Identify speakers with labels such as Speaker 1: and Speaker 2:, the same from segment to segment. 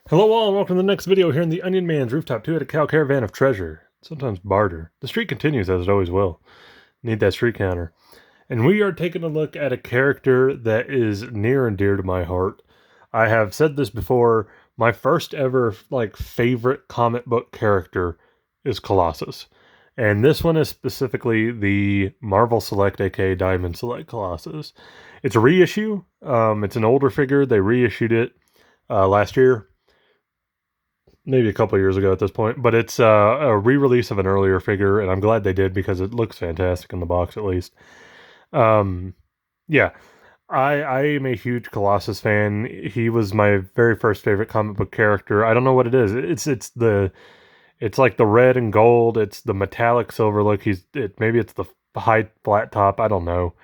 Speaker 1: Hello all, and welcome to the next video here in the Onion Man's Rooftop 2 at a cow caravan of treasure. Sometimes barter. The streak continues as it always will. Need that streak counter. And we are taking a look at a character that is near and dear to my heart. I have said this before, my first ever favorite comic book character is Colossus. And this one is specifically the Marvel Select aka Diamond Select Colossus. It's a reissue. It's an older figure. They reissued it last year. Maybe a couple years ago at this point, but it's a re-release of an earlier figure, and I'm glad they did because it looks fantastic in the box at least. Yeah, I am a huge Colossus fan. He was my very first favorite comic book character. I don't know what it is. It's like the red and gold. It's the metallic silver look. Maybe it's the high flat top. I don't know.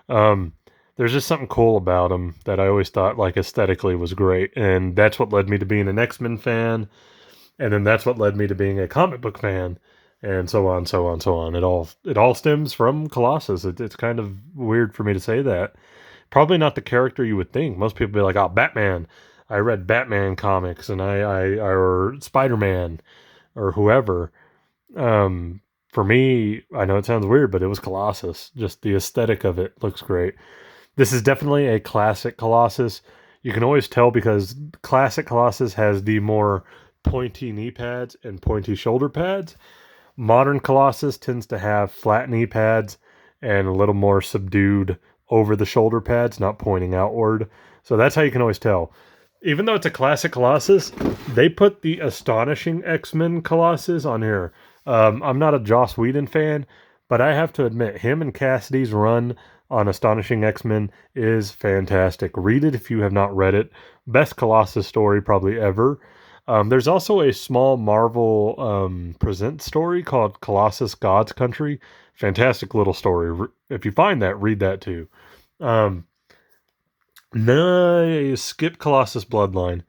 Speaker 1: Um, there's just something cool about him that I always thought like aesthetically was great, and that's what led me to being an X-Men fan. And then that's what led me to being a comic book fan, and so on, so on, so on. It all stems from Colossus. It's kind of weird for me to say that. Probably not the character you would think. Most people be like, "Oh, Batman." I read Batman comics, and or Spider-Man, or whoever. For me, I know it sounds weird, but it was Colossus. Just the aesthetic of it looks great. This is definitely a classic Colossus. You can always tell because classic Colossus has the more pointy knee pads and pointy shoulder pads. Modern Colossus tends to have flat knee pads and a little more subdued over the shoulder pads, not pointing outward. So that's how you can always tell. Even though it's a classic Colossus, they put the Astonishing X-Men Colossus on here. I'm not a Joss Whedon fan, but I have to admit, him and Cassidy's run on Astonishing X-Men is fantastic. Read it if you have not read it. Best Colossus story probably ever. There's also a small Marvel present story called Colossus God's Country. Fantastic little story. If you find that, read that too. Nice. Skip Colossus Bloodline.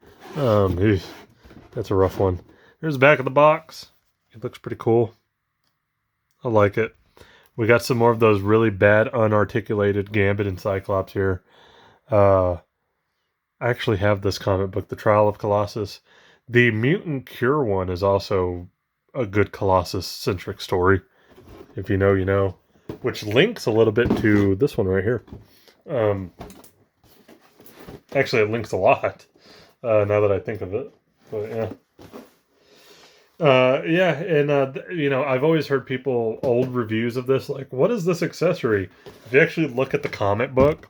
Speaker 1: That's a rough one. Here's the back of the box. It looks pretty cool. I like it. We got some more of those really bad unarticulated Gambit and Cyclops here. I actually have this comic book, The Trial of Colossus. The Mutant Cure one is also a good Colossus-centric story. If you know, you know. Which links a little bit to this one right here. Actually, it links a lot, now that I think of it. But yeah. I've always heard old reviews of this, like, what is this accessory? If you actually look at the comic book,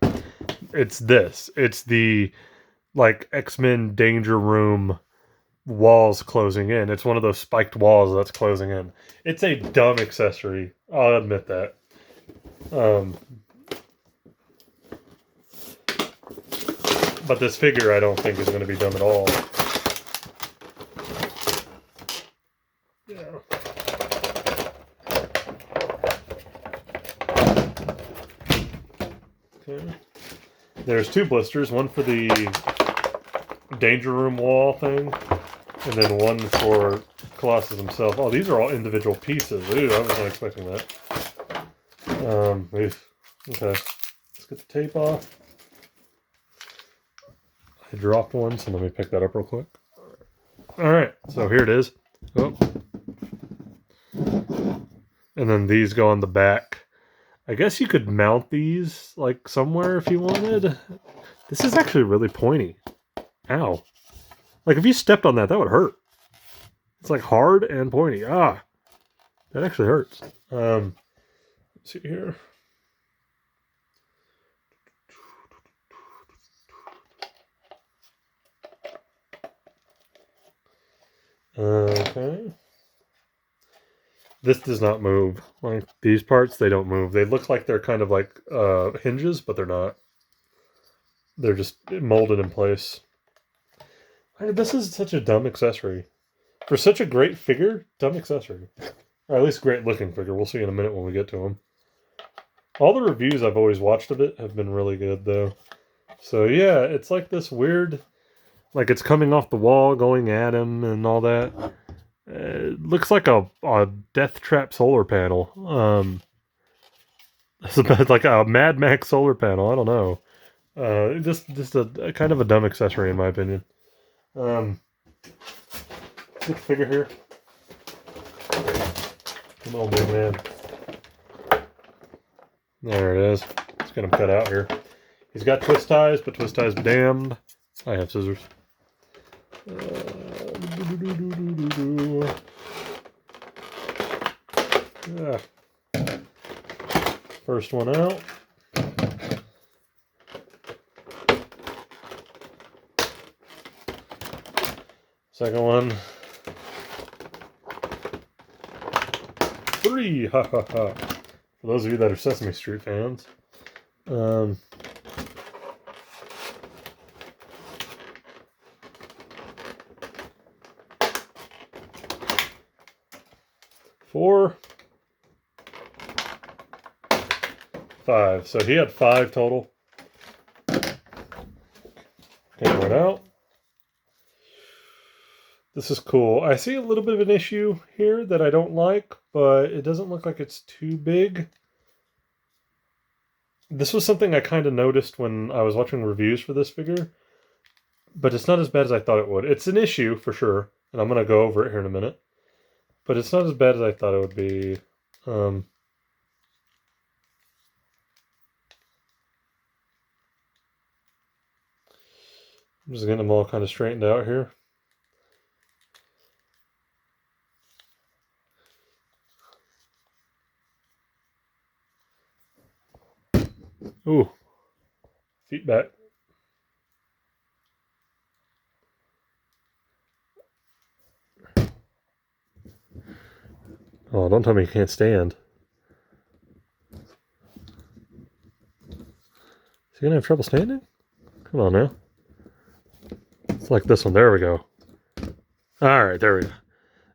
Speaker 1: it's this. It's the, X-Men Danger Room walls closing in. It's one of those spiked walls that's closing in. It's a dumb accessory. I'll admit that. But this figure I don't think is going to be dumb at all. Yeah. Okay. There's two blisters, one for the Danger Room wall thing, and then one for Colossus himself. Oh, these are all individual pieces. Ooh, I was not expecting that. Okay. Let's get the tape off. I dropped one, so let me pick that up real quick. Alright, so here it is. Oh. And then these go on the back. I guess you could mount these, somewhere if you wanted. This is actually really pointy. Ow. If you stepped on that, that would hurt. It's, hard and pointy. Ah. That actually hurts. Let's see here. Okay. This does not move. These parts, they don't move. They look like they're kind of hinges, but they're not. They're just molded in place. This is such a dumb accessory. For such a great figure, dumb accessory. Or at least great looking figure. We'll see in a minute when we get to him. All the reviews I've always watched of it have been really good, though. So yeah, it's like this weird... it's coming off the wall, going at him, and all that. It looks like a Death Trap solar panel. It's like a Mad Max solar panel. I don't know. Just a kind of a dumb accessory in my opinion. Get the figure here. Come on, big man. There it is. Let's get him cut out here. He's got twist ties, but twist ties damned. I have scissors. First one out. Second one. 3! Ha ha ha. For those of you that are Sesame Street fans. 4, 5. So he had 5 total. Take one out. This is cool. I see a little bit of an issue here that I don't like, but it doesn't look like it's too big. This was something I kind of noticed when I was watching reviews for this figure, but it's not as bad as I thought it would. It's an issue for sure, and I'm going to go over it here in a minute, but it's not as bad as I thought it would be. I'm just getting them all kind of straightened out here. Ooh, feet back. Oh, don't tell me you can't stand. Is he gonna have trouble standing? Come on now. It's like this one. There we go. All right, there we go.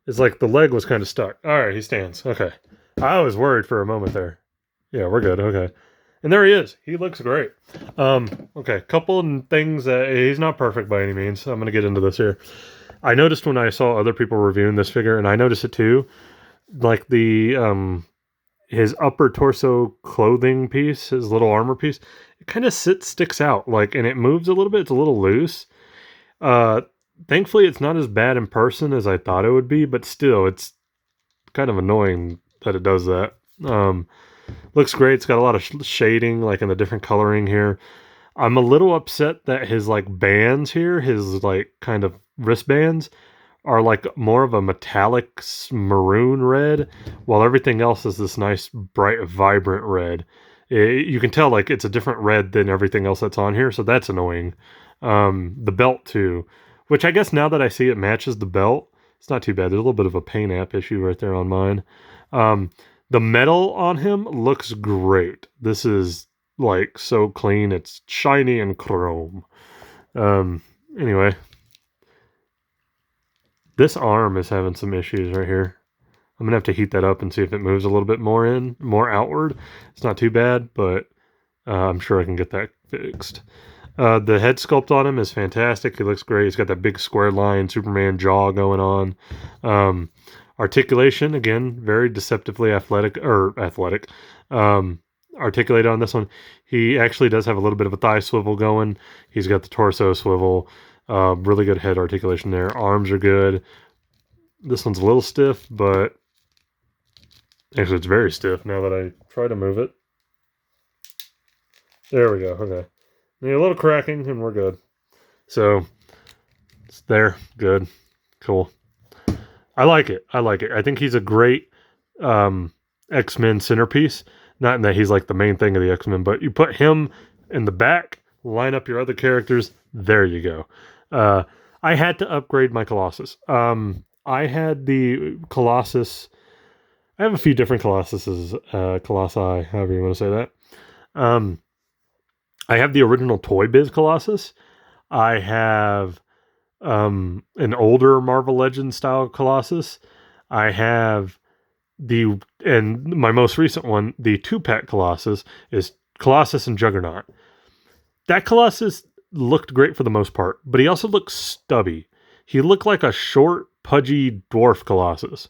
Speaker 1: It's like the leg was kind of stuck. All right, he stands. Okay. I was worried for a moment there. Yeah, we're good. Okay. And there he is. He looks great. Okay, couple of things that he's not perfect by any means. I'm going to get into this here. I noticed when I saw other people reviewing this figure, and I noticed it too, like the his upper torso clothing piece, his little armor piece, it kind of sticks out, like, and it moves a little bit. It's a little loose. Thankfully, it's not as bad in person as I thought it would be, but still, it's kind of annoying that it does that. Looks great. It's got a lot of shading, like in the different coloring here. I'm a little upset that his like bands here, his like kind of wristbands, are like more of a metallic maroon red, while everything else is this nice, bright, vibrant red. You can tell like it's a different red than everything else that's on here, so that's annoying. The belt too, which I guess now that I see it matches the belt, it's not too bad. There's a little bit of a paint app issue right there on mine. The metal on him looks great. This is like so clean. It's shiny and chrome. Anyway, this arm is having some issues right here. I'm gonna have to heat that up and see if it moves a little bit more outward. It's not too bad, but I'm sure I can get that fixed. The head sculpt on him is fantastic. He looks great. He's got that big square line Superman jaw going on. Articulation, again, very deceptively athletic. Articulated on this one. He actually does have a little bit of a thigh swivel going. He's got the torso swivel. Really good head articulation there. Arms are good. This one's a little stiff, but actually it's very stiff now that I try to move it. There we go. Okay. Need a little cracking and we're good. So it's there. Good. Cool. I like it. I think he's a great X-Men centerpiece. Not in that he's like the main thing of the X-Men, but you put him in the back, line up your other characters, there you go. I had to upgrade my Colossus. I had the Colossus. I have a few different Colossuses, Colossi, however you want to say that. I have the original Toy Biz Colossus. I have an older Marvel Legends style Colossus. I have and my most recent one, the 2-pack Colossus, is Colossus and Juggernaut. That Colossus looked great for the most part, but he also looked stubby. He looked like a short, pudgy dwarf Colossus.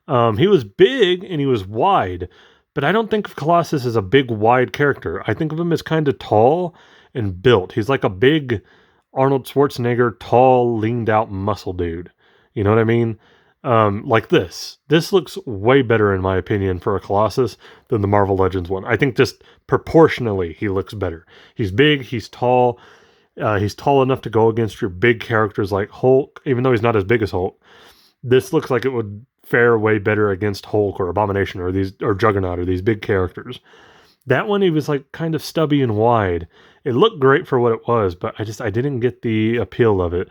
Speaker 1: He was big and he was wide, but I don't think of Colossus as a big, wide character. I think of him as kind of tall and built. He's like a big Arnold Schwarzenegger, tall, leaned out muscle dude. You know what I mean? Like this. This looks way better, in my opinion, for a Colossus than the Marvel Legends one. I think just proportionally, he looks better. He's big, he's tall enough to go against your big characters like Hulk, even though he's not as big as Hulk. This looks like it would fare way better against Hulk or Abomination or Juggernaut or these big characters. That one, he was like kind of stubby and wide. It looked great for what it was, but I didn't get the appeal of it.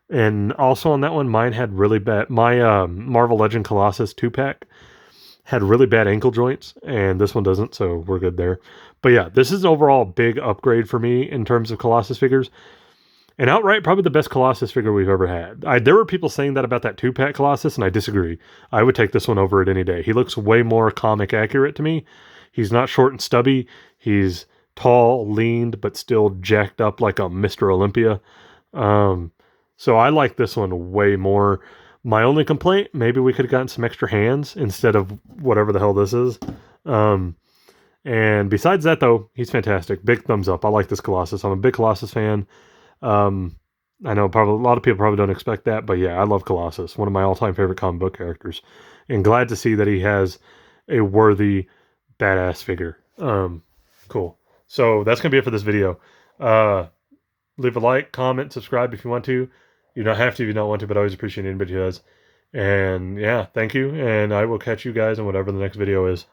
Speaker 1: And also on that one, mine had really bad. My Marvel Legend Colossus 2-pack had really bad ankle joints, and this one doesn't, so we're good there. But yeah, this is an overall big upgrade for me in terms of Colossus figures. And outright, probably the best Colossus figure we've ever had. There were people saying that about that 2-pack Colossus, and I disagree. I would take this one over it any day. He looks way more comic accurate to me. He's not short and stubby. He's tall, leaned, but still jacked up like a Mr. Olympia. So I like this one way more. My only complaint, maybe we could have gotten some extra hands instead of whatever the hell this is. And besides that, though, he's fantastic. Big thumbs up. I like this Colossus. I'm a big Colossus fan. I know probably a lot of people probably don't expect that, but yeah, I love Colossus. One of my all-time favorite comic book characters. And glad to see that he has a worthy, badass figure. Cool. So that's going to be it for this video. Leave a like, comment, subscribe if you want to. You don't have to if you don't want to, but I always appreciate anybody who does. And yeah, thank you. And I will catch you guys in whatever the next video is.